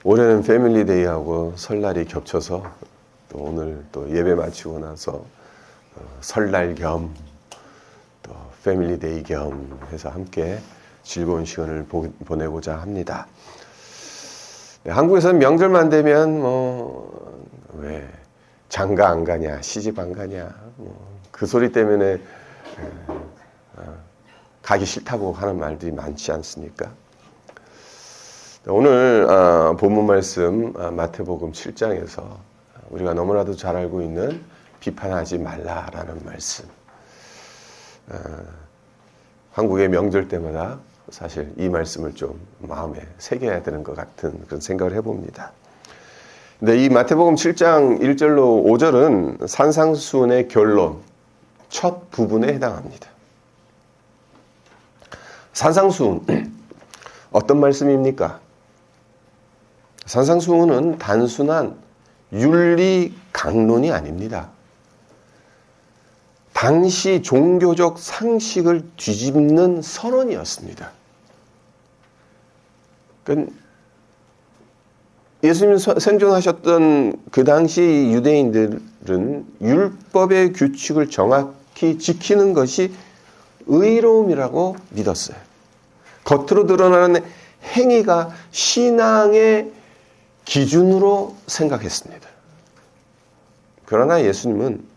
올해는 패밀리데이하고 설날이 겹쳐서 또 오늘 또 예배 마치고 나서 설날 겸 또 패밀리데이 겸 해서 함께 즐거운 시간을 보내고자 합니다. 네, 한국에서는 명절만 되면 왜 장가 안 가냐, 시집 안 가냐, 그 소리 때문에 가기 싫다고 하는 말들이 많지 않습니까? 오늘 본문 말씀 마태복음 7장에서 우리가 너무나도 잘 알고 있는 비판하지 말라라는 말씀. 한국의 명절 때마다 사실 이 말씀을 좀 마음에 새겨야 되는 것 같은 그런 생각을 해봅니다. 근데 이 마태복음 7장 1절로 5절은 산상수훈의 결론, 첫 부분에 해당합니다. 산상수훈, 어떤 말씀입니까? 산상수훈은 단순한 윤리 강론이 아닙니다. 당시 종교적 상식을 뒤집는 선언이었습니다. 예수님 생존하셨던 그 당시 유대인들은 율법의 규칙을 정확히 지키는 것이 의로움이라고 믿었어요. 겉으로 드러나는 행위가 신앙의 기준으로 생각했습니다. 그러나 예수님은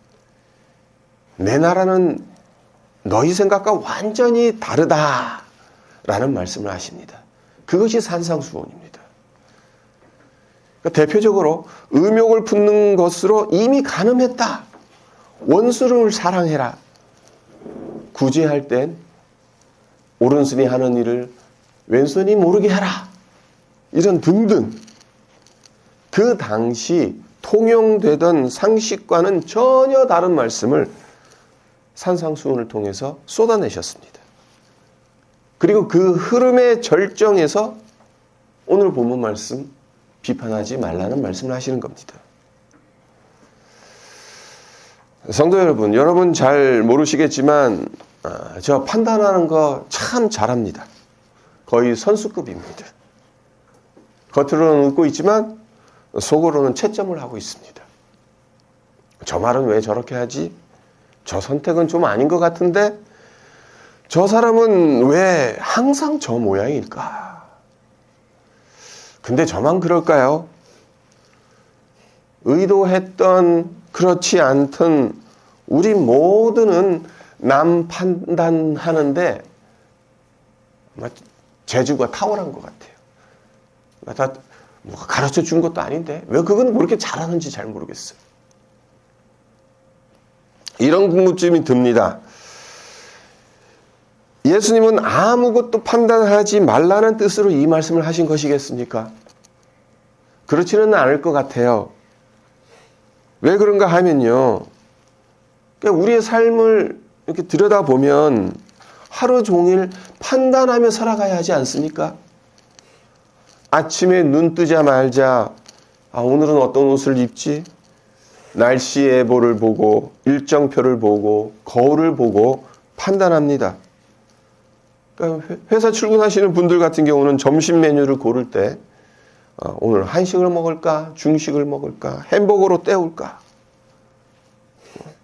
내 나라는 너희 생각과 완전히 다르다라는 말씀을 하십니다. 그것이 산상수훈입니다. 그러니까 대표적으로 의욕을 품는 것으로 이미 간음했다. 원수를 사랑해라. 구제할 땐 오른손이 하는 일을 왼손이 모르게 하라. 이런 등등. 그 당시 통용되던 상식과는 전혀 다른 말씀을 산상수훈을 통해서 쏟아내셨습니다. 그리고 그 흐름의 절정에서 오늘 본문 말씀 비판하지 말라는 말씀을 하시는 겁니다. 성도 여러분 잘 모르시겠지만 저 판단하는 거 참 잘합니다. 거의 선수급입니다. 겉으로는 웃고 있지만 속으로는 채점을 하고 있습니다. 저 말은 왜 저렇게 하지? 저 선택은 좀 아닌 것 같은데 저 사람은 왜 항상 저 모양일까? 근데 저만 그럴까요? 의도했던 그렇지 않던 우리 모두는 남 판단하는데 재주가 탁월한 것 같아요. 다 뭐가 가르쳐 준 것도 아닌데 왜 그건 그렇게 잘하는지 잘 모르겠어요. 이런 궁금증이 듭니다. 예수님은 아무것도 판단하지 말라는 뜻으로 이 말씀을 하신 것이겠습니까? 그렇지는 않을 것 같아요. 왜 그런가 하면요. 그러니까 우리의 삶을 이렇게 들여다보면 하루 종일 판단하며 살아가야 하지 않습니까? 아침에 눈 뜨자마자 오늘은 어떤 옷을 입지? 날씨 예보를 보고 일정표를 보고 거울을 보고 판단합니다. 그러니까 회사 출근하시는 분들 같은 경우는 점심 메뉴를 고를 때 오늘 한식을 먹을까? 중식을 먹을까? 햄버거로 때울까?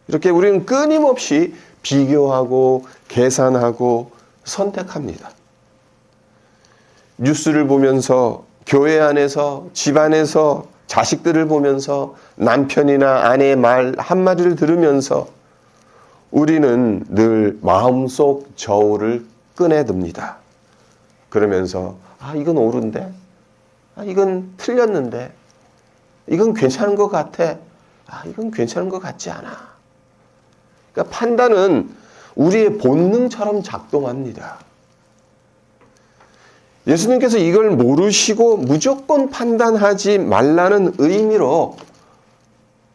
이렇게 우리는 끊임없이 비교하고 계산하고 선택합니다. 뉴스를 보면서 교회 안에서 집안에서 자식들을 보면서 남편이나 아내의 말 한마디를 들으면서 우리는 늘 마음속 저울을 꺼내듭니다. 그러면서 이건 옳은데, 이건 틀렸는데, 이건 괜찮은 것 같아, 이건 괜찮은 것 같지 않아. 그러니까 판단은 우리의 본능처럼 작동합니다. 예수님께서 이걸 모르시고 무조건 판단하지 말라는 의미로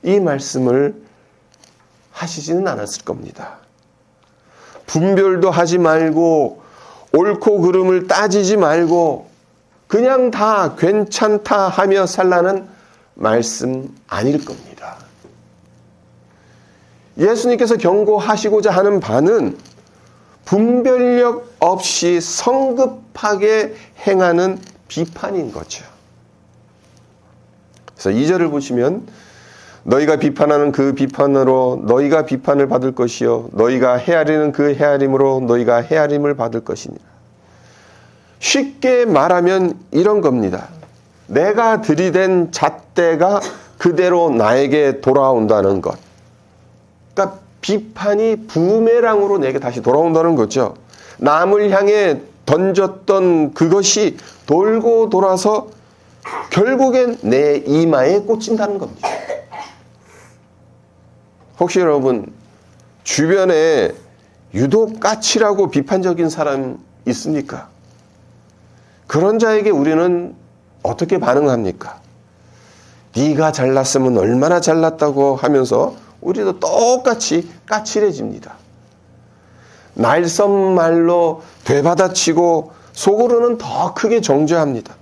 이 말씀을 하시지는 않았을 겁니다. 분별도 하지 말고 옳고 그름을 따지지 말고 그냥 다 괜찮다 하며 살라는 말씀 아닐 겁니다. 예수님께서 경고하시고자 하는 바는 분별력 없이 성급하게 행하는 비판인 거죠. 그래서 2절을 보시면 너희가 비판하는 그 비판으로 너희가 비판을 받을 것이요 너희가 헤아리는 그 헤아림으로 너희가 헤아림을 받을 것이니라. 쉽게 말하면 이런 겁니다. 내가 들이댄 잣대가 그대로 나에게 돌아온다는 것. 그러니까 비판이 부메랑으로 내게 다시 돌아온다는 거죠. 남을 향해 던졌던 그것이 돌고 돌아서 결국엔 내 이마에 꽂힌다는 겁니다. 혹시 여러분 주변에 유독 까칠하고 비판적인 사람 있습니까? 그런 자에게 우리는 어떻게 반응합니까? 네가 잘났으면 얼마나 잘났다고 하면서 우리도 똑같이 까칠해집니다. 날선말로 되받아치고 속으로는 더 크게 정죄합니다.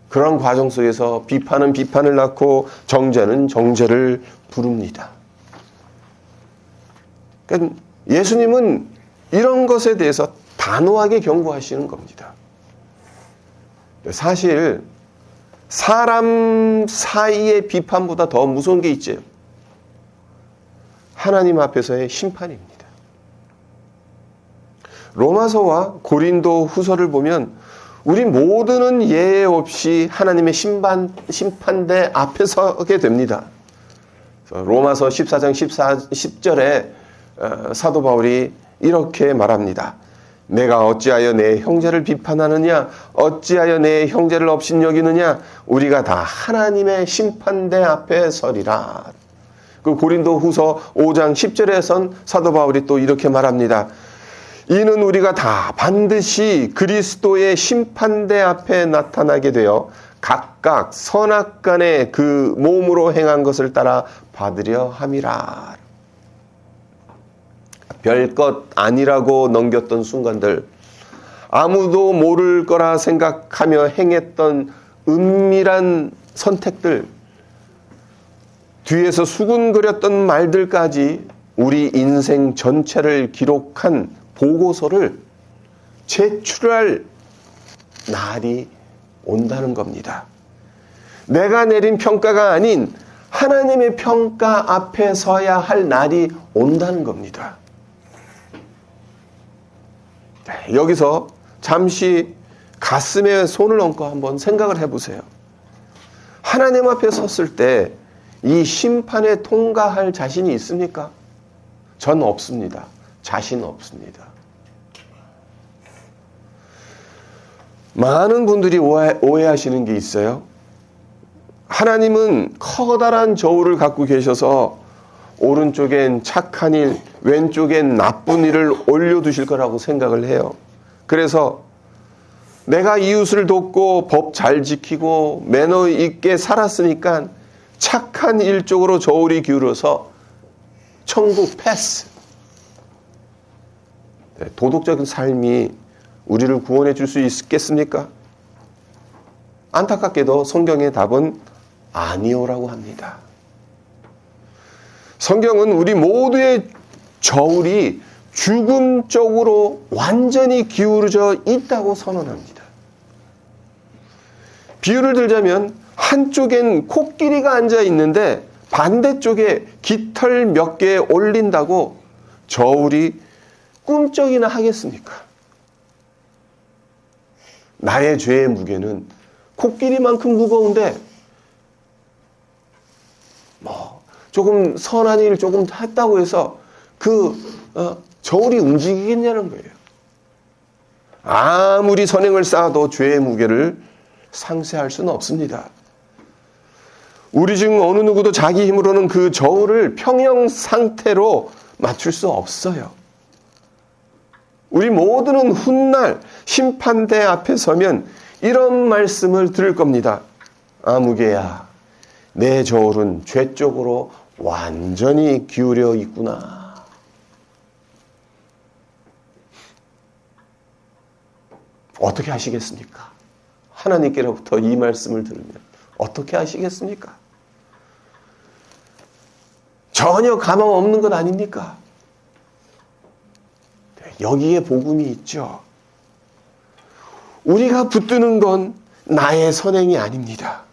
그런 과정 속에서 비판은 비판을 낳고 정죄는 정죄를 부릅니다. 그러니까 예수님은 이런 것에 대해서 단호하게 경고하시는 겁니다. 사실 사람 사이의 비판보다 더 무서운 게 있죠. 하나님 앞에서의 심판입니다. 로마서와 고린도 후서를 보면 우리 모두는 예외 없이 하나님의 심판대 앞에 서게 됩니다. 로마서 14장 10절에 사도 바울이 이렇게 말합니다. 내가 어찌하여 내 형제를 비판하느냐? 어찌하여 내 형제를 업신여기느냐? 우리가 다 하나님의 심판대 앞에 서리라. 그 고린도 후서 5장 10절에선 사도 바울이 또 이렇게 말합니다. 이는 우리가 다 반드시 그리스도의 심판대 앞에 나타나게 되어 각각 선악간에 그 몸으로 행한 것을 따라 받으려 함이라. 별것 아니라고 넘겼던 순간들, 아무도 모를 거라 생각하며 행했던 은밀한 선택들, 뒤에서 수군거렸던 말들까지 우리 인생 전체를 기록한 보고서를 제출할 날이 온다는 겁니다. 내가 내린 평가가 아닌 하나님의 평가 앞에 서야 할 날이 온다는 겁니다. 여기서 잠시 가슴에 손을 얹고 한번 생각을 해보세요. 하나님 앞에 섰을 때 이 심판에 통과할 자신이 있습니까? 전 없습니다. 자신 없습니다. 많은 분들이 오해하시는 게 있어요. 하나님은 커다란 저울을 갖고 계셔서 오른쪽엔 착한 일, 왼쪽엔 나쁜 일을 올려두실 거라고 생각을 해요. 그래서 내가 이웃을 돕고 법 잘 지키고 매너 있게 살았으니까 착한 일 쪽으로 저울이 기울어서 천국 패스. 도덕적인 삶이 우리를 구원해 줄 수 있겠습니까? 안타깝게도 성경의 답은 아니오라고 합니다. 성경은 우리 모두의 저울이 죽음 쪽으로 완전히 기울어져 있다고 선언합니다. 비유를 들자면 한쪽엔 코끼리가 앉아 있는데 반대쪽에 깃털 몇 개 올린다고 저울이 꿈쩍이나 하겠습니까? 나의 죄의 무게는 코끼리만큼 무거운데 조금 선한 일을 조금 했다고 해서 저울이 움직이겠냐는 거예요. 아무리 선행을 쌓아도 죄의 무게를 상쇄할 수는 없습니다. 우리 중 어느 누구도 자기 힘으로는 그 저울을 평형 상태로 맞출 수 없어요. 우리 모두는 훗날 심판대 앞에 서면 이런 말씀을 들을 겁니다. 아무개야, 내 저울은 죄 쪽으로 완전히 기울여 있구나. 어떻게 하시겠습니까? 하나님께로부터 이 말씀을 들으면 어떻게 하시겠습니까? 전혀 가망 없는 것 아닙니까? 여기에 복음이 있죠. 우리가 붙드는 건 나의 선행이 아닙니다.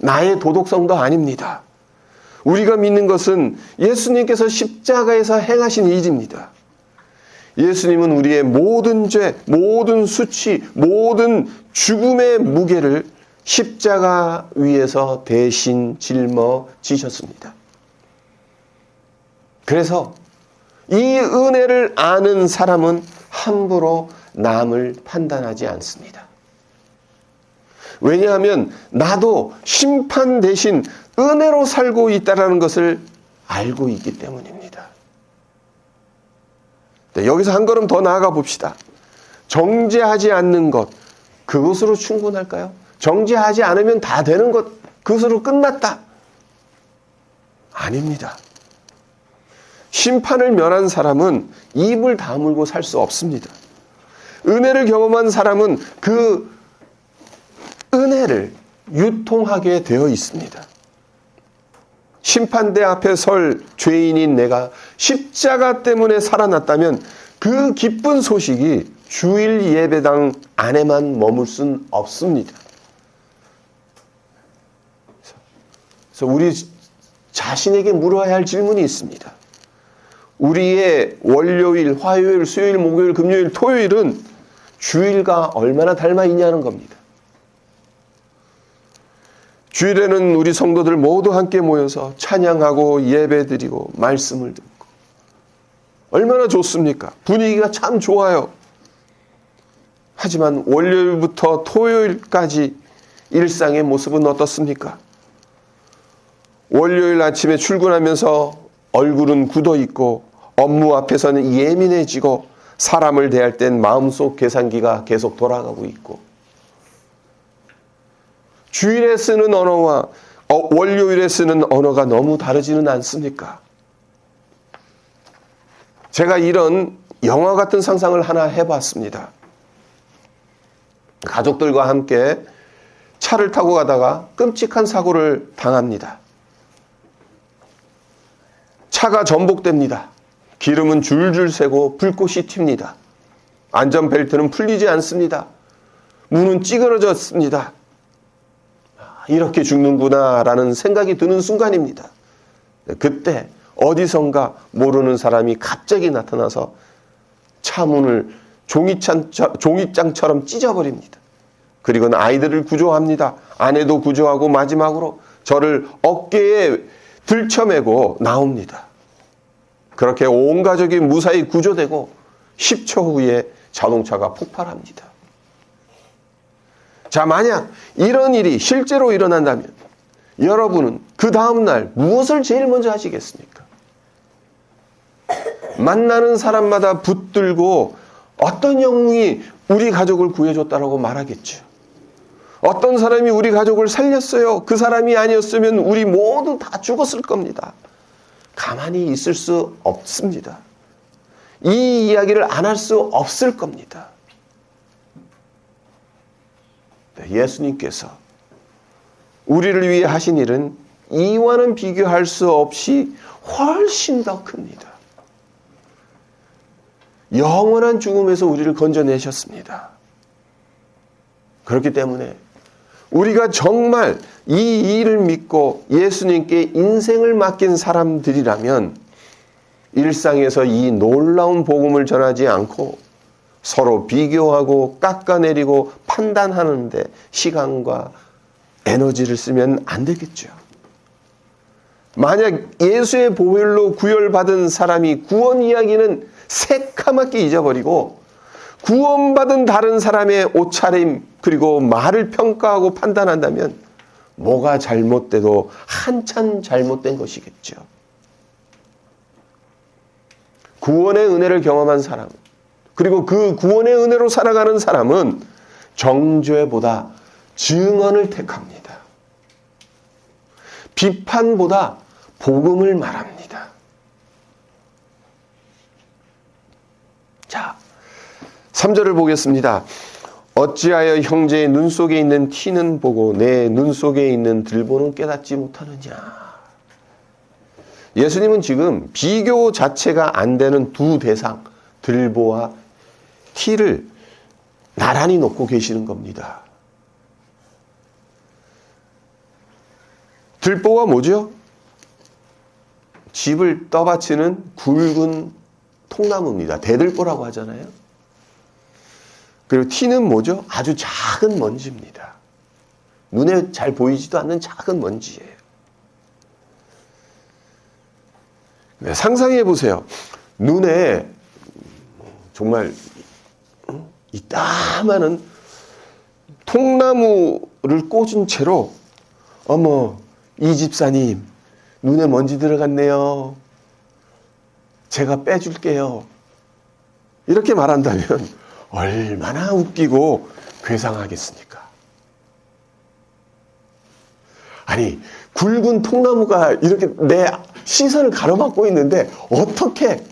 나의 도덕성도 아닙니다. 우리가 믿는 것은 예수님께서 십자가에서 행하신 일입니다. 예수님은 우리의 모든 죄, 모든 수치, 모든 죽음의 무게를 십자가 위에서 대신 짊어지셨습니다. 그래서 이 은혜를 아는 사람은 함부로 남을 판단하지 않습니다. 왜냐하면 나도 심판 대신 은혜로 살고 있다는 것을 알고 있기 때문입니다. 네, 여기서 한 걸음 더 나아가 봅시다. 정죄하지 않는 것, 그것으로 충분할까요? 정죄하지 않으면 다 되는 것, 그것으로 끝났다. 아닙니다. 심판을 면한 사람은 입을 다물고 살 수 없습니다. 은혜를 경험한 사람은 그 은혜를 유통하게 되어 있습니다. 심판대 앞에 설 죄인인 내가 십자가 때문에 살아났다면 그 기쁜 소식이 주일 예배당 안에만 머물 순 없습니다. 그래서 우리 자신에게 물어야 할 질문이 있습니다. 우리의 월요일, 화요일, 수요일, 목요일, 금요일, 토요일은 주일과 얼마나 닮아 있냐는 겁니다. 주일에는 우리 성도들 모두 함께 모여서 찬양하고 예배드리고 말씀을 듣고 얼마나 좋습니까? 분위기가 참 좋아요. 하지만 월요일부터 토요일까지 일상의 모습은 어떻습니까? 월요일 아침에 출근하면서 얼굴은 굳어 있고 업무 앞에서는 예민해지고 사람을 대할 땐 마음속 계산기가 계속 돌아가고 있고 주일에 쓰는 언어와 월요일에 쓰는 언어가 너무 다르지는 않습니까? 제가 이런 영화 같은 상상을 하나 해봤습니다. 가족들과 함께 차를 타고 가다가 끔찍한 사고를 당합니다. 차가 전복됩니다. 기름은 줄줄 새고 불꽃이 튑니다. 안전벨트는 풀리지 않습니다. 문은 찌그러졌습니다. 이렇게 죽는구나라는 생각이 드는 순간입니다. 그때 어디선가 모르는 사람이 갑자기 나타나서 차 문을 종이장처럼 찢어버립니다. 그리고는 아이들을 구조합니다. 아내도 구조하고 마지막으로 저를 어깨에 들쳐매고 나옵니다. 그렇게 온 가족이 무사히 구조되고 10초 후에 자동차가 폭발합니다. 자, 만약 이런 일이 실제로 일어난다면 여러분은 그 다음날 무엇을 제일 먼저 하시겠습니까? 만나는 사람마다 붙들고 어떤 영웅이 우리 가족을 구해줬다라고 말하겠죠. 어떤 사람이 우리 가족을 살렸어요. 그 사람이 아니었으면 우리 모두 다 죽었을 겁니다. 가만히 있을 수 없습니다. 이 이야기를 안 할 수 없을 겁니다. 예수님께서 우리를 위해 하신 일은 이와는 비교할 수 없이 훨씬 더 큽니다. 영원한 죽음에서 우리를 건져내셨습니다. 그렇기 때문에 우리가 정말 이 일을 믿고 예수님께 인생을 맡긴 사람들이라면 일상에서 이 놀라운 복음을 전하지 않고 서로 비교하고 깎아내리고 판단하는데 시간과 에너지를 쓰면 안 되겠죠. 만약 예수의 보혈로 구별받은 사람이 구원 이야기는 새카맣게 잊어버리고 구원받은 다른 사람의 옷차림 그리고 말을 평가하고 판단한다면 뭐가 잘못돼도 한참 잘못된 것이겠죠. 구원의 은혜를 경험한 사람 그리고 그 구원의 은혜로 살아가는 사람은 정죄보다 증언을 택합니다. 비판보다 복음을 말합니다. 자, 3절을 보겠습니다. 어찌하여 형제의 눈 속에 있는 티는 보고 내 눈 속에 있는 들보는 깨닫지 못하느냐. 예수님은 지금 비교 자체가 안 되는 두 대상, 들보와 티를 나란히 놓고 계시는 겁니다. 들보가 뭐죠? 집을 떠받치는 굵은 통나무입니다. 대들보라고 하잖아요. 그리고 티는 뭐죠? 아주 작은 먼지입니다. 눈에 잘 보이지도 않는 작은 먼지예요. 네, 상상해 보세요. 눈에 정말 이따만한 통나무를 꽂은 채로 어머 이 집사님 눈에 먼지 들어갔네요. 제가 빼줄게요. 이렇게 말한다면 얼마나 웃기고 괴상하겠습니까? 아니 굵은 통나무가 이렇게 내 시선을 가로막고 있는데 어떻게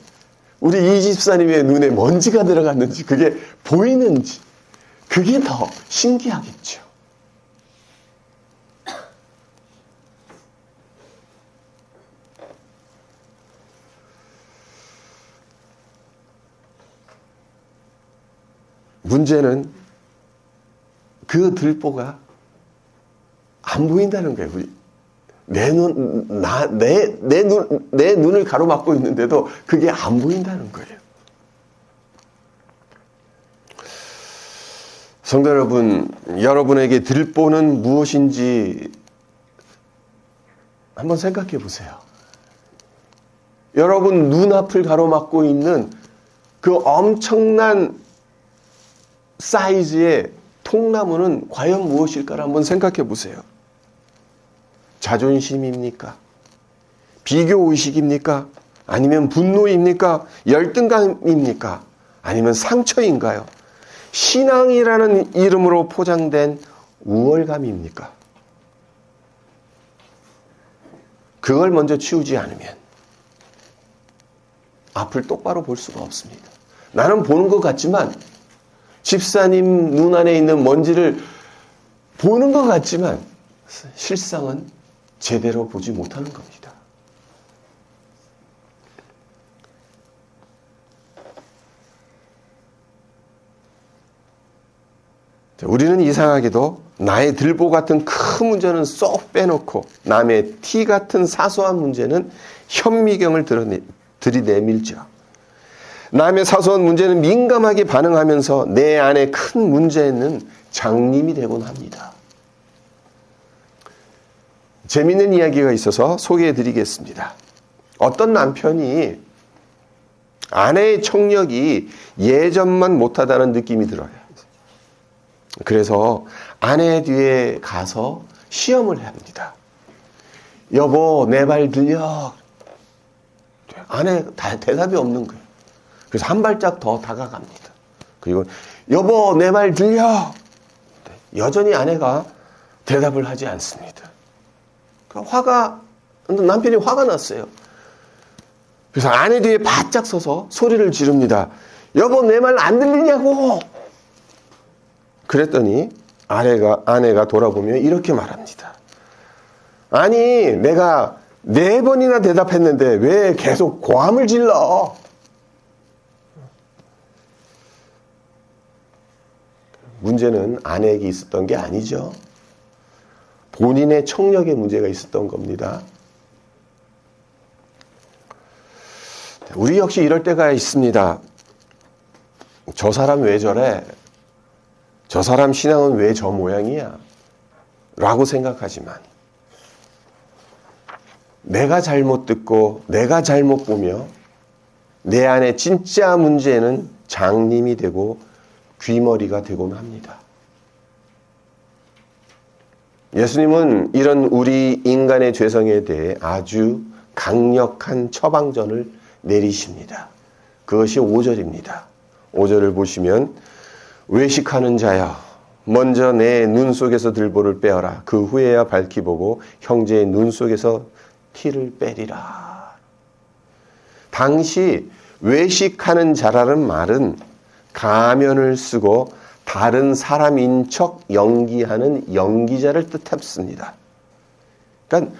우리 이 집사님의 눈에 먼지가 들어갔는지 그게 보이는지 그게 더 신기하겠죠. 문제는 그 들보가 안 보인다는 거예요. 내 눈을 가로막고 있는데도 그게 안 보인다는 거예요. 성도 여러분, 여러분에게 들보는 무엇인지 한번 생각해 보세요. 여러분 눈앞을 가로막고 있는 그 엄청난 사이즈의 통나무는 과연 무엇일까를 한번 생각해 보세요. 자존심입니까? 비교의식입니까? 아니면 분노입니까? 열등감입니까? 아니면 상처인가요? 신앙이라는 이름으로 포장된 우월감입니까? 그걸 먼저 치우지 않으면 앞을 똑바로 볼 수가 없습니다. 나는 보는 것 같지만 집사님 눈 안에 있는 먼지를 보는 것 같지만 실상은 제대로 보지 못하는 겁니다. 우리는 이상하게도 나의 들보 같은 큰 문제는 쏙 빼놓고 남의 티 같은 사소한 문제는 현미경을 들이내밀죠. 남의 사소한 문제는 민감하게 반응하면서 내 안에 큰 문제는 장님이 되곤 합니다. 재미있는 이야기가 있어서 소개해 드리겠습니다. 어떤 남편이 아내의 청력이 예전만 못하다는 느낌이 들어요. 그래서 아내 뒤에 가서 시험을 합니다. 여보, 내 말 들려? 아내 대답이 없는 거예요. 그래서 한 발짝 더 다가갑니다. 그리고 여보, 내 말 들려? 여전히 아내가 대답을 하지 않습니다. 남편이 화가 났어요. 그래서 아내 뒤에 바짝 서서 소리를 지릅니다. 여보, 내 말 안 들리냐고! 그랬더니 아내가 돌아보며 이렇게 말합니다. 아니, 내가 4번이나 대답했는데 왜 계속 고함을 질러? 문제는 아내에게 있었던 게 아니죠. 본인의 청력에 문제가 있었던 겁니다. 우리 역시 이럴 때가 있습니다. 저 사람 왜 저래? 저 사람 신앙은 왜 저 모양이야? 라고 생각하지만 내가 잘못 듣고 내가 잘못 보며 내 안에 진짜 문제는 장님이 되고 귀머리가 되곤 합니다. 예수님은 이런 우리 인간의 죄성에 대해 아주 강력한 처방전을 내리십니다. 그것이 5절입니다. 5절을 보시면 외식하는 자여 먼저 내 눈 속에서 들보를 빼어라. 그 후에야 밝히 보고 형제의 눈 속에서 티를 빼리라. 당시 외식하는 자라는 말은 가면을 쓰고 다른 사람인 척 연기하는 연기자를 뜻했습니다. 그러니까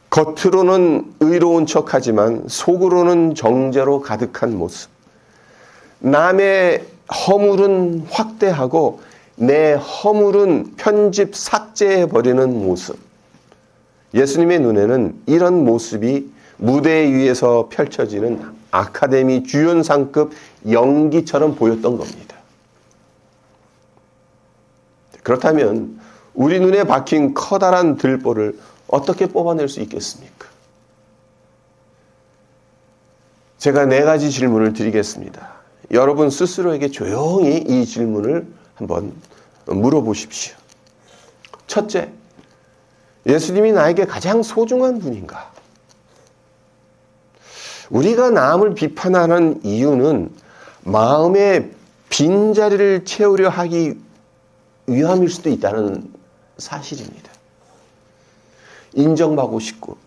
겉으로는 의로운 척하지만 속으로는 정죄로 가득한 모습. 남의 허물은 확대하고 내 허물은 편집 삭제해버리는 모습. 예수님의 눈에는 이런 모습이 무대 위에서 펼쳐지는 아카데미 주연상급 연기처럼 보였던 겁니다. 그렇다면 우리 눈에 박힌 커다란 들보를 어떻게 뽑아낼 수 있겠습니까? 제가 4가지 질문을 드리겠습니다. 여러분 스스로에게 조용히 이 질문을 한번 물어보십시오. 첫째, 예수님이 나에게 가장 소중한 분인가? 우리가 남을 비판하는 이유는 마음의 빈자리를 채우려 하기 위함일 수도 있다는 사실입니다. 인정받고 싶고,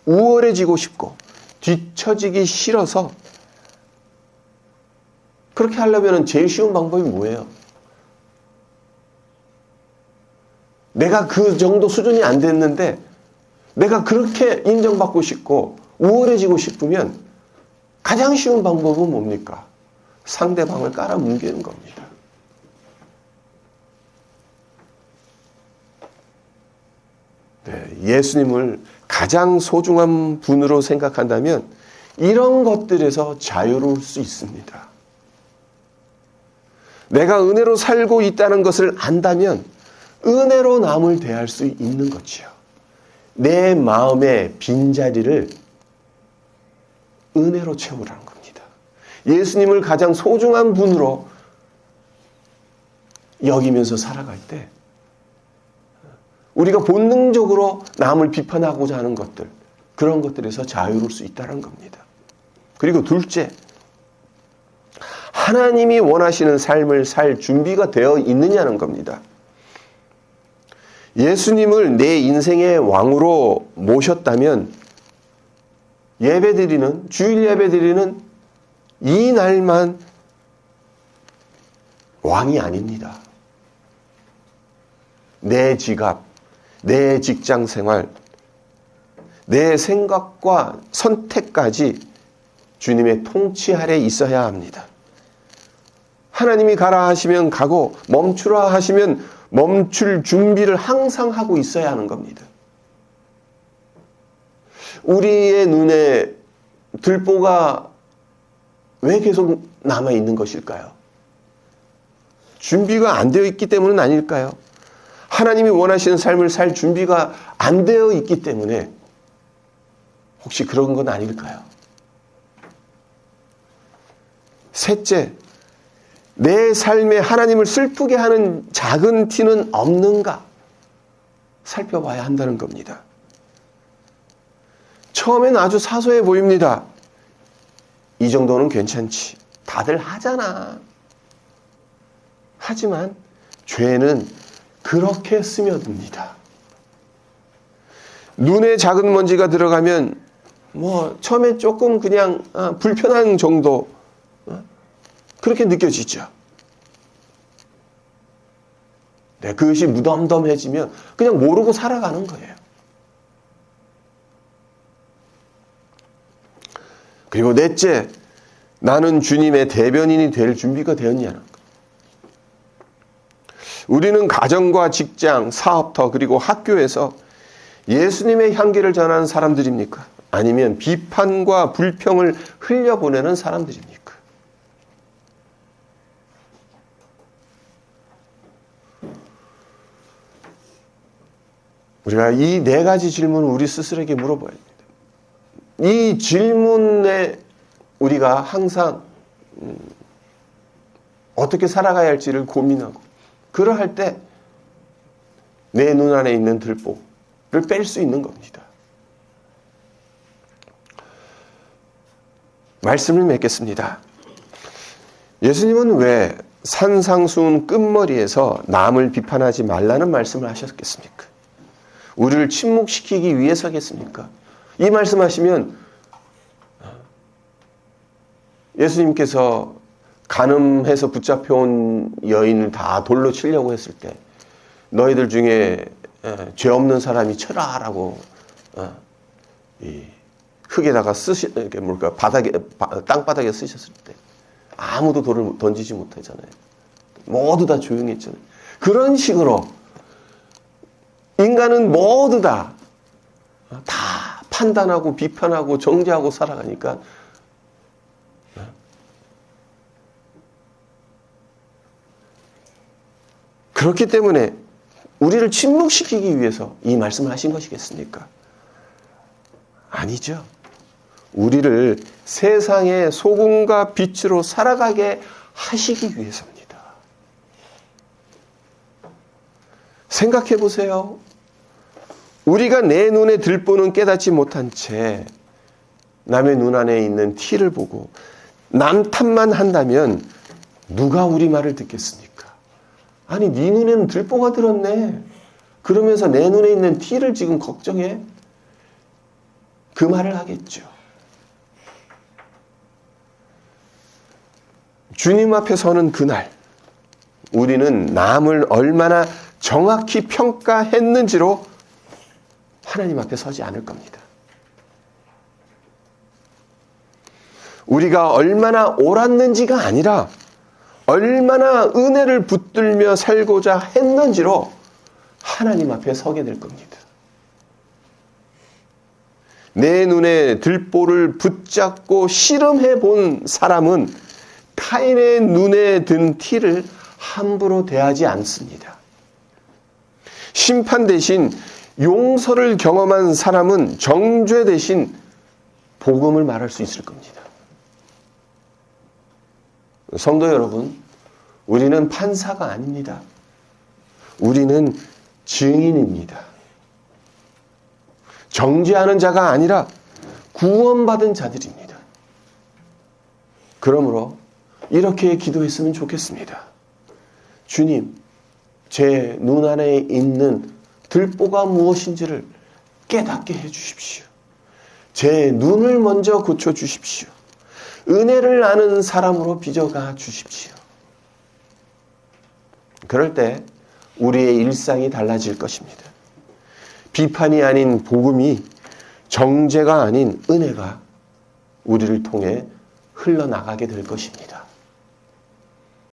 우월해지고 싶고, 뒤처지기 싫어서 그렇게 하려면 제일 쉬운 방법이 뭐예요? 내가 그 정도 수준이 안 됐는데 내가 그렇게 인정받고 싶고 우월해지고 싶으면 가장 쉬운 방법은 뭡니까? 상대방을 깔아뭉개는 겁니다. 네, 예수님을 가장 소중한 분으로 생각한다면 이런 것들에서 자유로울 수 있습니다. 내가 은혜로 살고 있다는 것을 안다면 은혜로 남을 대할 수 있는 거지요. 내 마음의 빈자리를 은혜로 채우라는 겁니다. 예수님을 가장 소중한 분으로 여기면서 살아갈 때 우리가 본능적으로 남을 비판하고자 하는 것들, 그런 것들에서 자유로울 수 있다는 겁니다. 그리고 둘째, 하나님이 원하시는 삶을 살 준비가 되어 있느냐는 겁니다. 예수님을 내 인생의 왕으로 모셨다면 주일 예배드리는 이 날만 왕이 아닙니다. 내 지갑, 내 직장 생활, 내 생각과 선택까지 주님의 통치 아래 있어야 합니다. 하나님이 가라 하시면 가고 멈추라 하시면 멈출 준비를 항상 하고 있어야 하는 겁니다. 우리의 눈에 들보가 왜 계속 남아있는 것일까요? 준비가 안 되어 있기 때문은 아닐까요? 하나님이 원하시는 삶을 살 준비가 안 되어 있기 때문에 혹시 그런 건 아닐까요? 셋째, 내 삶에 하나님을 슬프게 하는 작은 티는 없는가 살펴봐야 한다는 겁니다. 처음엔 아주 사소해 보입니다. 이 정도는 괜찮지. 다들 하잖아. 하지만 죄는 그렇게 스며듭니다. 눈에 작은 먼지가 들어가면 처음에 조금 그냥 불편한 정도 그렇게 느껴지죠. 네, 그것이 무덤덤해지면 그냥 모르고 살아가는 거예요. 그리고 넷째, 나는 주님의 대변인이 될 준비가 되었냐는 것. 우리는 가정과 직장, 사업터 그리고 학교에서 예수님의 향기를 전하는 사람들입니까? 아니면 비판과 불평을 흘려보내는 사람들입니까? 우리가 이 4가지 질문을 우리 스스로에게 물어봐야 됩니다. 이 질문에 우리가 항상 어떻게 살아가야 할지를 고민하고 그러할 때 내 눈 안에 있는 들보를 뺄 수 있는 겁니다. 말씀을 맺겠습니다. 예수님은 왜 산상수훈 끝머리에서 남을 비판하지 말라는 말씀을 하셨겠습니까? 우리를 침묵시키기 위해서겠습니까? 이 말씀하시면 예수님께서 간음해서 붙잡혀온 여인을 다 돌로 치려고 했을 때 너희들 중에 죄 없는 사람이 쳐라라고 흙에다가 땅바닥에 쓰셨을 때 아무도 돌을 던지지 못하잖아요. 모두 다 조용했잖아요. 그런 식으로 인간은 모두 다 판단하고 비판하고 정죄하고 살아가니까 그렇기 때문에 우리를 침묵시키기 위해서 이 말씀을 하신 것이겠습니까? 아니죠. 우리를 세상의 소금과 빛으로 살아가게 하시기 위해서입니다. 생각해 보세요. 우리가 내 눈에 들보는 깨닫지 못한 채 남의 눈 안에 있는 티를 보고 남 탓만 한다면 누가 우리 말을 듣겠습니까? 아니, 네 눈에는 들보가 들었네. 그러면서 내 눈에 있는 티를 지금 걱정해? 그 말을 하겠죠. 주님 앞에 서는 그날, 우리는 남을 얼마나 정확히 평가했는지로 하나님 앞에 서지 않을 겁니다. 우리가 얼마나 옳았는지가 아니라 얼마나 은혜를 붙들며 살고자 했는지로 하나님 앞에 서게 될 겁니다. 내 눈에 들보를 붙잡고 씨름해 본 사람은 타인의 눈에 든 티를 함부로 대하지 않습니다. 심판 대신 용서를 경험한 사람은 정죄 대신 복음을 말할 수 있을 겁니다. 성도 여러분, 우리는 판사가 아닙니다. 우리는 증인입니다. 정죄하는 자가 아니라 구원받은 자들입니다. 그러므로 이렇게 기도했으면 좋겠습니다. 주님, 제 눈 안에 있는 들보가 무엇인지를 깨닫게 해주십시오. 제 눈을 먼저 고쳐주십시오. 은혜를 아는 사람으로 빚어가 주십시오. 그럴 때 우리의 일상이 달라질 것입니다. 비판이 아닌 복음이, 정죄가 아닌 은혜가 우리를 통해 흘러나가게 될 것입니다.